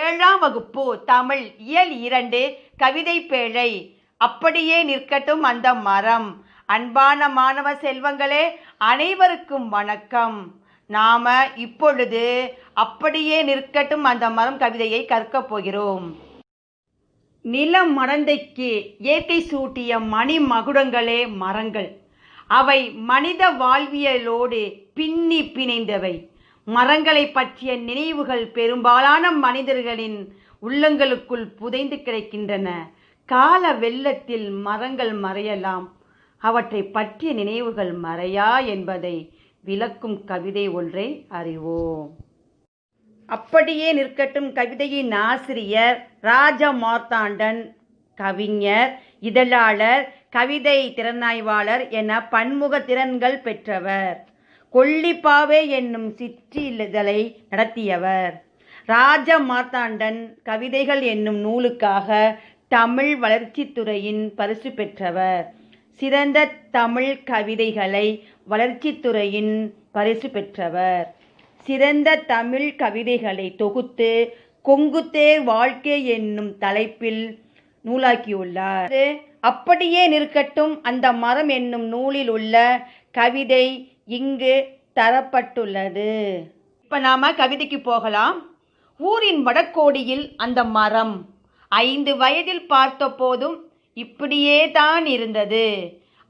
7ஆம் வகுப்பு தமிழ் இயல் 2 கவிதை பேழை. அப்படியே நிற்கட்டும் அந்த மரம். அன்பான மாணவ செல்வங்களே, அனைவருக்கும் வணக்கம். நாம இப்பொழுது அப்படியே நிற்கட்டும் அந்த மரம் கவிதையை கற்கப் போகிறோம். நிலம் மடந்தைக்கு இயற்கை சூட்டிய மணி மகுடங்களே மரங்கள். அவை மனித வாழ்வியலோடு பின்னி பிணைந்தவை. மரங்களை பற்றிய நினைவுகள் பெரும்பாலான மனிதர்களின் உள்ளங்களுக்குள் புதைந்து கிடக்கின்றன. கால வெள்ளத்தில் மரங்கள் மறையலாம், அவற்றை பற்றிய நினைவுகள் மறையா என்பதை விளக்கும் கவிதை ஒன்றை அறிவோம். அப்படியே நிற்கட்டும் கவிதையின் ஆசிரியர் ராஜா மார்த்தாண்டன். கவிஞர், இதழாளர், கவிதை திறனாய்வாளர் என பன்முக திறன்கள் பெற்றவர். கொல்லிப்பாவை என்னும் சிற்றிதழை நடத்தியவர். ராஜா மார்த்தாண்டன் கவிதைகள் என்னும் நூலுக்காக தமிழ் வளர்ச்சித்துறையின் பரிசு பெற்றவர். சிறந்த தமிழ் கவிதைகளை வளர்ச்சித்துறையின் பரிசு பெற்றவர். சிறந்த தமிழ் கவிதைகளை தொகுத்து கொங்குத்தேர் வாழ்க்கை என்னும் தலைப்பில் நூலாக்கியுள்ளார். அப்படியே நிற்கட்டும் அந்த மரம் என்னும் நூலில் உள்ள கவிதை இங்கு தரப்பட்டுள்ளது. இப்ப நாம கவிதைக்கு போகலாம். ஊரின் வடக்கோடியில் அந்த மரம் 5 வயதில் பார்த்த போதும் இப்படியே தான் இருந்தது.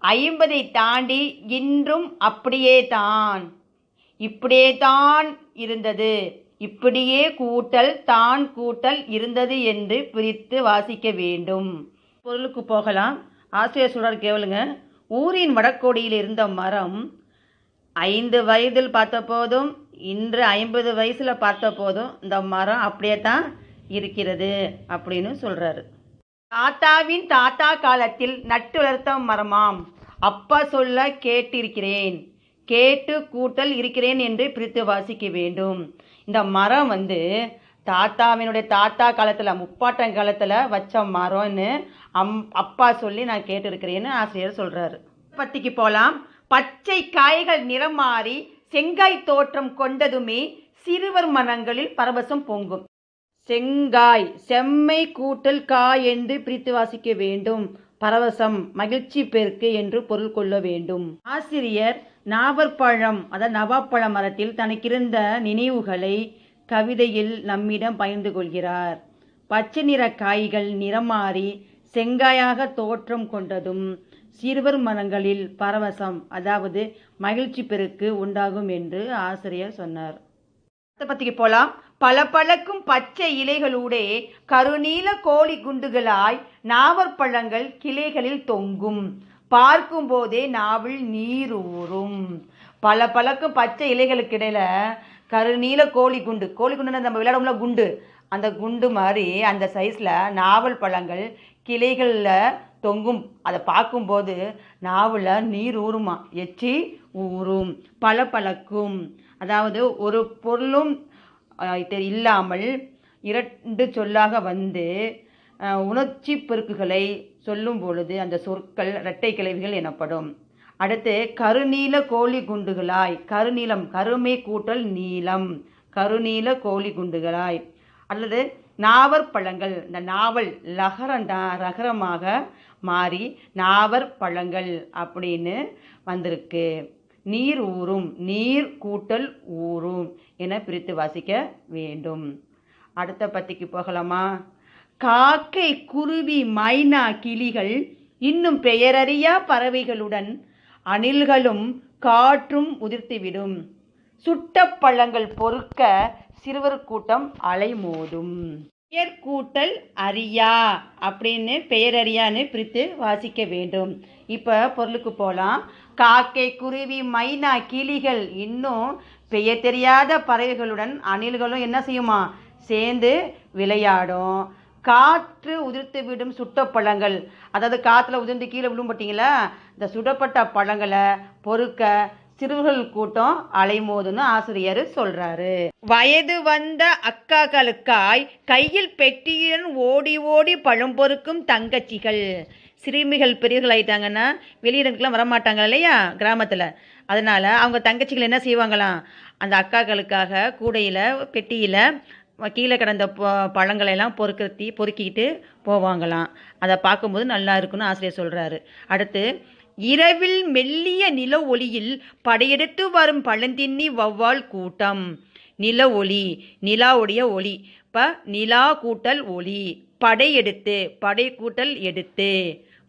50 தாண்டி இன்றும் அப்படியே தான், இப்படியே தான் இருந்தது. இப்படியே கூட்டல் தான் கூட்டல் இருந்தது என்று பிரித்து வாசிக்க வேண்டும். பொருளுக்கு போகலாம். ஆசிரியர் சொல்றார் கேளுங்க. ஊரின் வடக்கோடியில் இருந்த மரம் 5 வயதில் பார்த்த போதும் இன்று 50 வயசுல பார்த்த போதும் இந்த மரம் அப்படியே தான் இருக்கிறது அப்படின்னு சொல்றாரு. தாத்தாவின் தாத்தா காலத்தில் நட்டு வளர்த்த மரமாம். அப்பா சொல்ல கேட்டிருக்கிறேன், கேட்டு கூட்டல் இருக்கிறேன் என்று பிரித்து வாசிக்க வேண்டும். இந்த மரம் தாத்தாவினுடைய தாத்தா காலத்தில், முப்பாட்டன் வச்ச மரம்னு அப்பா சொல்லி நான் கேட்டிருக்கிறேன்னு ஆசிரியர் சொல்றாரு. பத்திக்கு போகலாம். பச்சை காய்கள் நிறம் மாறி செங்காய் தோற்றம் கொண்டதுமே சிறுவர் மனங்களில் பரவசம் பொங்கும். செங்காய் செம்மை கூட்டல் காய் என்று பிரித்து வாசிக்க வேண்டும். பரவசம் மகிழ்ச்சி பெருக்கு என்று பொருள் கொள்ள வேண்டும். ஆசிரியர் நாவற்பழம் நவாப்பழ மரத்தில் தனக்கிருந்த நினைவுகளை கவிதையில் நம்மிடம் பகிர்ந்து கொள்கிறார். பச்சை நிற காய்கள் நிறம் மாறி செங்காயாக தோற்றம் கொண்டதும் சிறுவர் மனங்களில் பரவசம் மகிழ்ச்சி பெருக்கு உண்டாகும் என்று ஆசிரியர் சொன்னார். பத்திக்கு போலாம். பல பழக்கும் பச்சை இலைகளூடே கருநீல கோழி குண்டுகளாய் நாவற்பழங்கள் கிளைகளில் தொங்கும். பார்க்கும் போதே நாவில் நீர் ஊறும். பல பழக்கும் பச்சை இலைகளுக்கு இடையில கருநீல கோழி குண்டுன்னு நம்ம விளையாடும்ல குண்டு, அந்த குண்டு மாதிரி அந்த சைஸ்ல நாவல் பழங்கள் கிளைகளில் தொங்கும். அதை பார்க்கும்போது நாவில் நீர் ஊறுமா, எச்சி ஊறும். பல பழக்கும் ஒரு பொருளும் இல்லாமல் 2 சொல்லாக உணர்ச்சி பெருக்குகளை சொல்லும் பொழுது அந்த சொற்கள் இரட்டை கிளவிகள் எனப்படும். அடுத்து கருநீல கோழி குண்டுகளாய், கருநீலம் கருமை கூட்டல் நீலம், கருநீல கோழி குண்டுகளாய். அல்லது நாவற்பழங்கள், இந்த நாவல் ரகரமாக மாறி நாவற்பழங்கள் அப்படின்னு வந்திருக்கு. நீர் ஊறும், நீர் கூட்டல் ஊறும் என பிரித்து வாசிக்க வேண்டும். அடுத்த பத்திக்கு போகலாமா? காக்கை குருவி மைனா கிளிகள் இன்னும் பெயரறியா பறவைகளுடன் அணில்களும் காற்றும் உதிர்த்துவிடும். சுட்ட பழங்கள் பொறுக்க சிறுவர் கூட்டம் அலைமோதும். பெயர் கூட்டல் அறியா அப்படின்னு பெயரறியான்னு பிரித்து வாசிக்க வேண்டும். இப்போ பொருளுக்கு போகலாம். காக்கை குருவி மைனா கிளிகள் இன்னும் பெயர் தெரியாத பறவைகளுடன் அணில்களும் என்ன செய்யுமா, சேர்ந்து விளையாடும். காற்று உதிர்த்து விடும் சுட்ட பழங்கள், காற்றுல உதிர்ந்து கீழே விழும் பார்த்தீங்களா, இந்த சுடப்பட்ட பழங்களை பொறுக்க சிறுவர்கள் கூட்டம் அலைமோதுன்னு ஆசிரியர் சொல்றாரு. வயது வந்த அக்காக்களுக்காய் கையில் பெட்டியுடன் ஓடி ஓடி பழம் பொறுக்கும் தங்கச்சிகள். சிறுமிகள் பெரியவர்கள் ஆயிட்டாங்கன்னா வெளியிடங்களுக்குலாம் வரமாட்டாங்க இல்லையா கிராமத்தில். அதனால அவங்க தங்கச்சிகள் என்ன செய்வாங்களாம், அந்த அக்காக்களுக்காக கூடையில் பெட்டியில் கீழே கிடந்த பழங்களெல்லாம் பொறுக்கிட்டு போவாங்களாம். அதை பார்க்கும்போது நல்லா இருக்குன்னு ஆசிரியர் சொல்கிறாரு. அடுத்து, இரவில் மெல்லிய நில ஒளியில் படையெடுத்து வரும் பழந்தின்னி வௌவால் கூட்டம். நில ஒளி, நிலாவுடைய ஒளி. இப்போ நிலா கூட்டல் ஒளி, படையெடுத்து, படை கூட்டல் எடுத்து,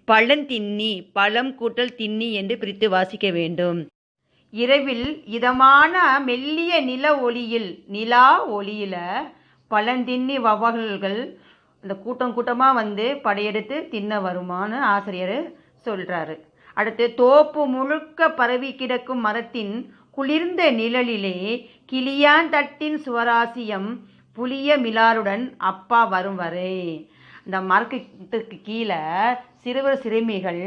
பழந்தின்னி, பழம் கூட்டல் தின்னி என்று பிரித்து வாசிக்க வேண்டும். இரவில் இதமான மெல்லிய நில ஒளியில், நிலா ஒளியில பழந்தின்னி வௌவால்கள் இந்த கூட்டமாக படையெடுத்து தின்ன வருமானு ஆசிரியர் சொல்கிறாரு. அடுத்து, தோப்பு முழுக்க பரவி கிடக்கும் மரத்தின் குளிர்ந்த நிழலிலே கிளியாந்தட்டின் சுவராசியம் புளிய மிலாருடன் அப்பா வரும் வரை. இந்த மரத்துக்கு கீழே சிறுவர் சிறுமிகள்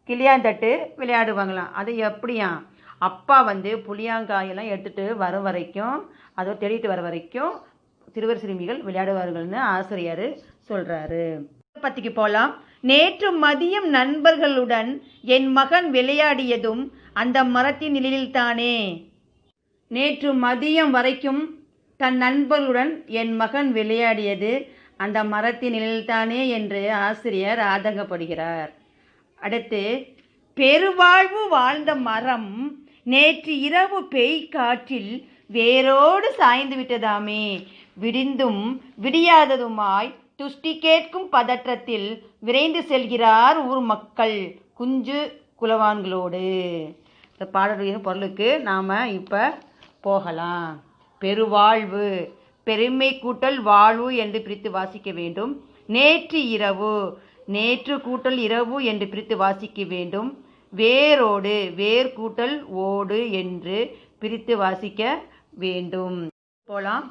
கிளியாந்தட்டு விளையாடுவாங்களாம். அது எப்படியா? அப்பா புளியாங்காயெல்லாம் எடுத்துகிட்டு வர வரைக்கும், அதை தேடிட்டு வர வரைக்கும் சிறுவர் சிறுமிகள் விளையாடுவார்கள்னு ஆசிரியர் சொல்கிறாரு. பத்திக்கு போகலாம். நேற்று மதியம் நண்பர்களுடன் என் மகன் விளையாடியதும் அந்த மரத்தின் நிழலில்தானே. நேற்று மதியம் வரைக்கும் தன் நண்பர்களுடன் என் மகன் விளையாடியது அந்த மரத்தின் நிழலில்தானே என்று ஆசிரியர் ஆதங்கப்படுகிறார். அடுத்து, பெருவாழ்வு வாழ்ந்த மரம் நேற்று இரவு பேய் காற்றில் வேரோடு சாய்ந்து விட்டதாமே. விடிந்தும் விடியாததுமாய் துஷ்டி கேட்கும் பதற்றத்தில் விரைந்து செல்கிறார் ஊர் மக்கள் குஞ்சு குலவான்களோடு. இந்த பாடலின் பொருளுக்கு நாம் இப்போ போகலாம். பெருவாழ்வு, பெருமை கூட்டல் வாழ்வு என்று பிரித்து வாசிக்க வேண்டும். நேற்று இரவு, நேற்று கூட்டல் இரவு என்று பிரித்து வாசிக்க வேண்டும். வேரோடு, வேர் கூட்டல் ஓடு என்று பிரித்து வாசிக்க வேண்டும். போலாம்.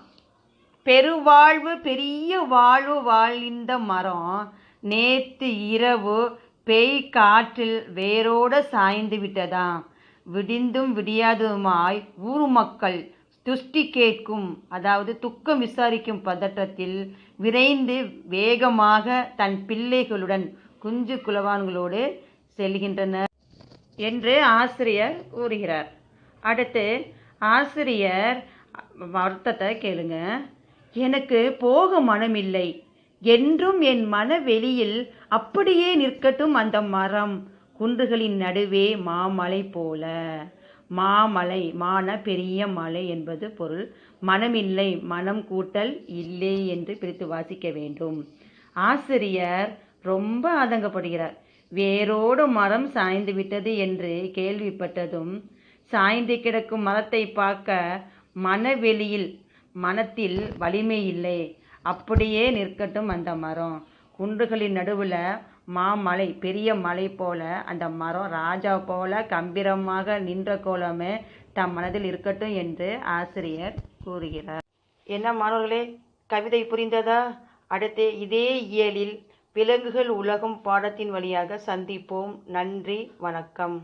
பெருவாழ்வு, பெரிய வாழ்வு வாழ்ந்த மரம் நேற்று இரவு பேய் காற்றில் வேரோடு சாய்ந்து விட்டதாம். விடிந்தும் விடியாததுமாய் ஊர் மக்கள் துஷ்டி கேட்கும், அதாவது துக்கம் விசாரிக்கும் பதற்றத்தில் விரைந்து வேகமாக தன் பிள்ளைகளுடன் குஞ்சு குலவான்களோடு செல்கின்றனர் என்று ஆசிரியர் கூறுகிறார். அடுத்து, ஆசிரியர் அர்த்தத்தை கேளுங்க. எனக்கு போக மனமில்லை, என்றும் என் மனவெளியில் அப்படியே நிற்கட்டும் அந்த மரம் குன்றுகளின் நடுவே மாமலை போல. மாமலை, மான பெரிய மலை என்பது பொருள். மனமில்லை, மனம் கூட்டல் இல்லை என்று பிரித்து வாசிக்க வேண்டும். ஆசிரியர் ரொம்ப ஆதங்கப்படுகிறார். வேரோடு மரம் சாய்ந்து விட்டது என்று கேள்விப்பட்டதும் சாய்ந்து கிடக்கும் மரத்தை பார்க்க மனவெளியில், மனத்தில் வலிமை இல்லை, அப்படியே நிற்கட்டும் அந்த மரம் குன்றுகளின் நடுவில் மாமலை, பெரிய மலை போல அந்த மரம் ராஜா போல கம்பீரமாக நின்ற கோலமே தம் மனதில் இருக்கட்டும் என்று ஆசிரியர் கூறுகிறார். என்ன மாணவர்களே, கவிதை புரிந்ததா? அடுத்து இதே இயலில் விலங்குகள் உலகம் பாடத்தின் வழியாக சந்திப்போம். நன்றி, வணக்கம்.